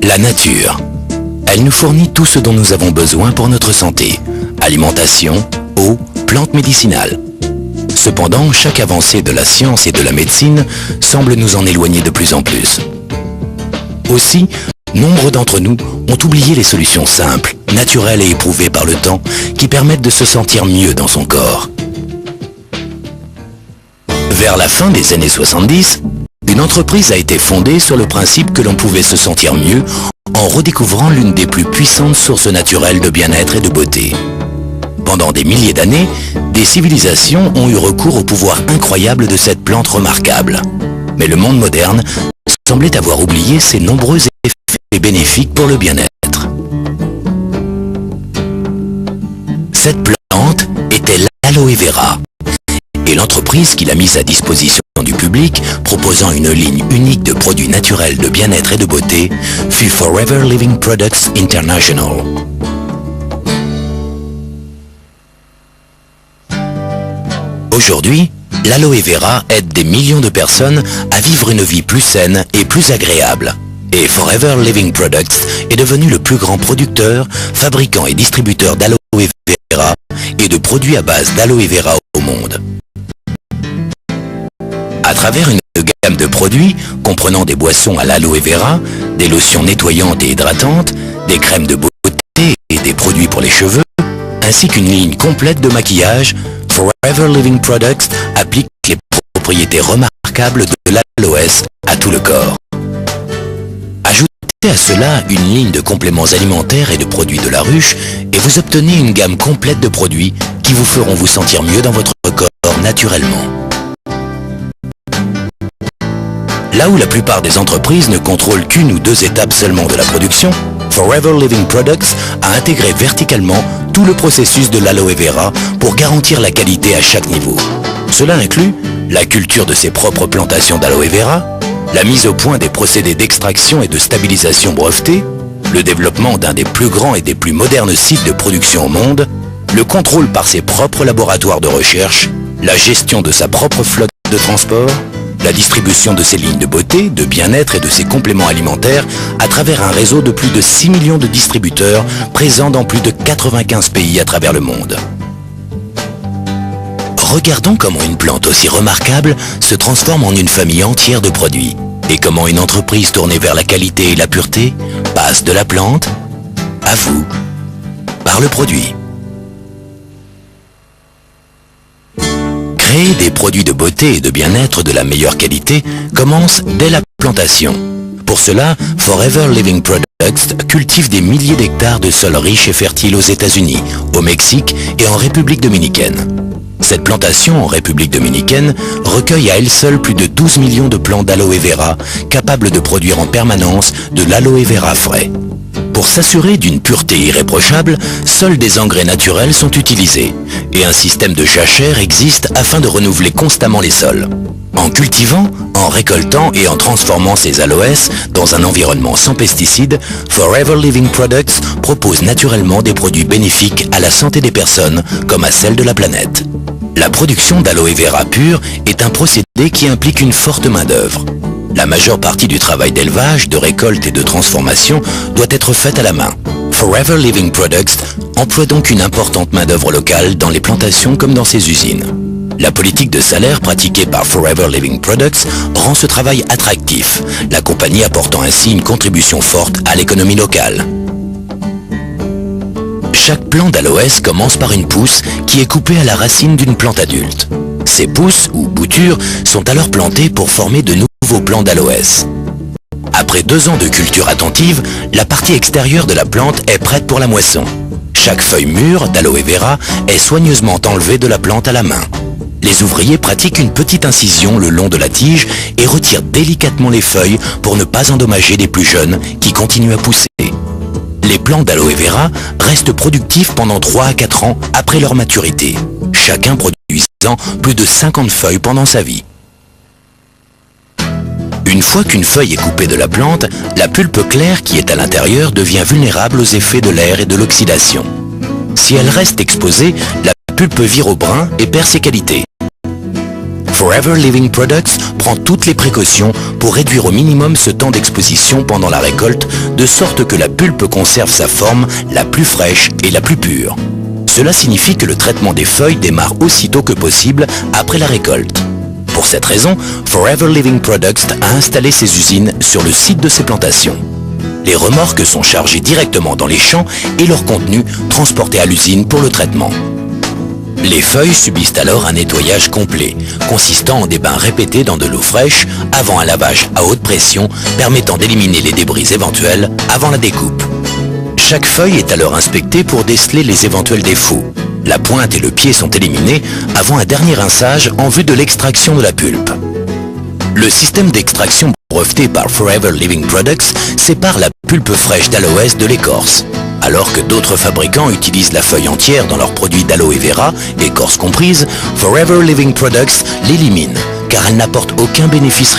La nature. Elle nous fournit tout ce dont nous avons besoin pour notre santé. Alimentation, eau, plantes médicinales. Cependant, chaque avancée de la science et de la médecine semble nous en éloigner de plus en plus. Aussi, nombre d'entre nous ont oublié les solutions simples, naturelles et éprouvées par le temps qui permettent de se sentir mieux dans son corps. Vers la fin des années 70, une entreprise a été fondée sur le principe que l'on pouvait se sentir mieux en redécouvrant l'une des plus puissantes sources naturelles de bien-être et de beauté. Pendant des milliers d'années, des civilisations ont eu recours au pouvoir incroyable de cette plante remarquable. Mais le monde moderne semblait avoir oublié ses nombreux effets bénéfiques pour le bien-être. Cette plante était l'aloe vera. Et l'entreprise qui l'a mise à disposition du public, proposant une ligne unique de produits naturels de bien-être et de beauté, fut Forever Living Products International. Aujourd'hui, l'aloe vera aide des millions de personnes à vivre une vie plus saine et plus agréable. Et Forever Living Products est devenu le plus grand producteur, fabricant et distributeur d'aloe vera et de produits à base d'aloe vera au monde. À travers une gamme de produits comprenant des boissons à l'aloe vera, des lotions nettoyantes et hydratantes, des crèmes de beauté et des produits pour les cheveux, ainsi qu'une ligne complète de maquillage, Forever Living Products applique les propriétés remarquables de l'aloès à tout le corps. Ajoutez à cela une ligne de compléments alimentaires et de produits de la ruche et vous obtenez une gamme complète de produits qui vous feront vous sentir mieux dans votre corps naturellement. Là où la plupart des entreprises ne contrôlent qu'une ou deux étapes seulement de la production, Forever Living Products a intégré verticalement tout le processus de l'aloe vera pour garantir la qualité à chaque niveau. Cela inclut la culture de ses propres plantations d'aloe vera, la mise au point des procédés d'extraction et de stabilisation brevetés, le développement d'un des plus grands et des plus modernes sites de production au monde, le contrôle par ses propres laboratoires de recherche, la gestion de sa propre flotte de transport, la distribution de ses lignes de beauté, de bien-être et de ses compléments alimentaires à travers un réseau de plus de 6 millions de distributeurs présents dans plus de 95 pays à travers le monde. Regardons comment une plante aussi remarquable se transforme en une famille entière de produits et comment une entreprise tournée vers la qualité et la pureté passe de la plante à vous par le produit. Créer des produits de beauté et de bien-être de la meilleure qualité commence dès la plantation. Pour cela, Forever Living Products cultive des milliers d'hectares de sols riches et fertiles aux États-Unis, au Mexique et en République dominicaine. Cette plantation en République dominicaine recueille à elle seule plus de 12 millions de plants d'aloe vera capables de produire en permanence de l'aloe vera frais. Pour s'assurer d'une pureté irréprochable, seuls des engrais naturels sont utilisés et un système de jachère existe afin de renouveler constamment les sols. En cultivant, en récoltant et en transformant ces aloès dans un environnement sans pesticides, Forever Living Products propose naturellement des produits bénéfiques à la santé des personnes comme à celle de la planète. La production d'aloe vera pur est un procédé qui implique une forte main-d'œuvre. La majeure partie du travail d'élevage, de récolte et de transformation doit être faite à la main. Forever Living Products emploie donc une importante main-d'œuvre locale dans les plantations comme dans ses usines. La politique de salaire pratiquée par Forever Living Products rend ce travail attractif, la compagnie apportant ainsi une contribution forte à l'économie locale. Chaque plant d'aloès commence par une pousse qui est coupée à la racine d'une plante adulte. Ces pousses, ou boutures, sont alors plantées pour former de nouveaux plants d'aloès. Après 2 ans de culture attentive, la partie extérieure de la plante est prête pour la moisson. Chaque feuille mûre d'aloe vera est soigneusement enlevée de la plante à la main. Les ouvriers pratiquent une petite incision le long de la tige et retirent délicatement les feuilles pour ne pas endommager les plus jeunes qui continuent à pousser. Les plants d'aloe vera restent productifs pendant 3 à 4 ans après leur maturité, chacun produisant plus de 50 feuilles pendant sa vie. Une fois qu'une feuille est coupée de la plante, la pulpe claire qui est à l'intérieur devient vulnérable aux effets de l'air et de l'oxydation. Si elle reste exposée, la pulpe vire au brun et perd ses qualités. Forever Living Products prend toutes les précautions pour réduire au minimum ce temps d'exposition pendant la récolte, de sorte que la pulpe conserve sa forme la plus fraîche et la plus pure. Cela signifie que le traitement des feuilles démarre aussitôt que possible après la récolte. Pour cette raison, Forever Living Products a installé ses usines sur le site de ses plantations. Les remorques sont chargées directement dans les champs et leur contenu transporté à l'usine pour le traitement. Les feuilles subissent alors un nettoyage complet, consistant en des bains répétés dans de l'eau fraîche avant un lavage à haute pression permettant d'éliminer les débris éventuels avant la découpe. Chaque feuille est alors inspectée pour déceler les éventuels défauts. La pointe et le pied sont éliminés avant un dernier rinçage en vue de l'extraction de la pulpe. Le système d'extraction breveté par Forever Living Products sépare la pulpe fraîche d'aloès de l'écorce. Alors que d'autres fabricants utilisent la feuille entière dans leurs produits d'aloe vera, écorce comprise, Forever Living Products l'élimine, car elle n'apporte aucun bénéfice